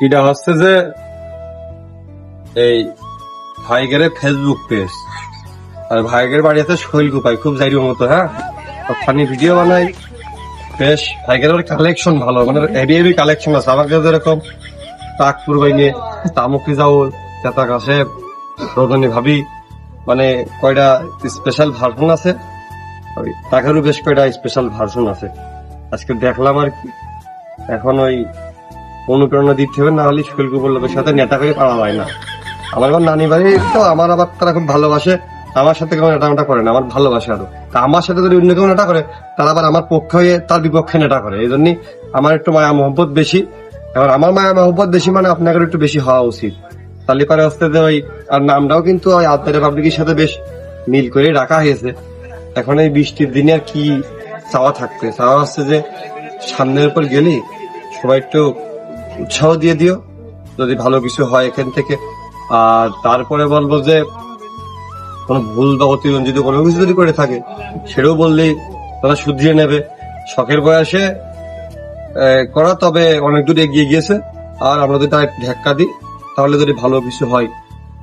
এটা হচ্ছে যে এই ভাইগের ফেসবুক পেজ, আর ভাইগের বাড়ি আছে শৈল কুপাই, খুব জাইরির মতো। হ্যাঁ, ফানি ভিডিও বানাই বেশ। ভাইগের কালেকশন ভালো, মানে হেভি হেভি কালেকশন আছে। আমার কাছে যেরকম তাকপুর বাইনে, তামুকি জাউল, চেতা কাছে, রজনী ভাবি, মানে কয়টা স্পেশাল ভার্সন আছে। ওই তাকেরও বেশ কয়টা স্পেশাল ভার্সন আছে। আজকে দেখলাম আর কি। এখন ওই অনুপ্রেরণা দিতে হবে, না হলে স্কুল কুকুরের সাথে নেতা হয়ে পাওয়া যায় না। আমার নানি বাড়ি তো আমার আবার তারা খুব ভালোবাসে, আমার সাথে কেউ নেটা করে না, আমার ভালোবাসে আরো। তা আমার সাথে যদি অন্য কেউ নেটা করে, তারা আবার আমার পক্ষে হয়ে তার বিপক্ষে নেটা করে। এই জন্যই আমার একটু মায়া মহব্বত বেশি। এবার আমার মায়া মহব্বত বেশি মানে আপনাদের একটু বেশি হওয়া উচিত। তাহলে পরে আসতে যে ওই আর নামটাও কিন্তু ওই আত্মারে পাবলিকের সাথে বেশ মিল করে রাখা হয়েছে। এখন এই বৃষ্টির দিনে আর কি চাওয়া থাকবে, চাওয়া হচ্ছে যে সামনের উপর গেলে সবাই একটু উৎসাহ দিয়ে দিও যদি ভালো কিছু হয় এখান থেকে। আর তারপরে বলবো যে কোনো ভুল বা অতিরঞ্জিত যদি কোনো কিছু যদি করে থাকে, সেটাও বললেই তারা শুধরিয়ে নেবে। শখের বয়সে করা, তবে অনেক দূর এগিয়ে গিয়েছে। আর আমরা যদি তার ধাক্কা দিই, তাহলে যদি ভালো কিছু হয়,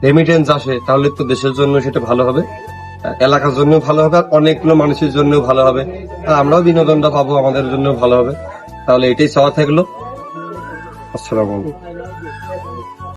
রেমিটেন্স আসে, তাহলে তো দেশের জন্য সেটা ভালো হবে, এলাকার জন্য ভালো হবে, আর অনেকগুলো মানুষের জন্য ভালো হবে, আর আমরাও বিনোদনটা পাবো, আমাদের জন্য ভালো হবে। তাহলে এটাই চাওয়া থাকলো। আসসালামু আলাইকুম।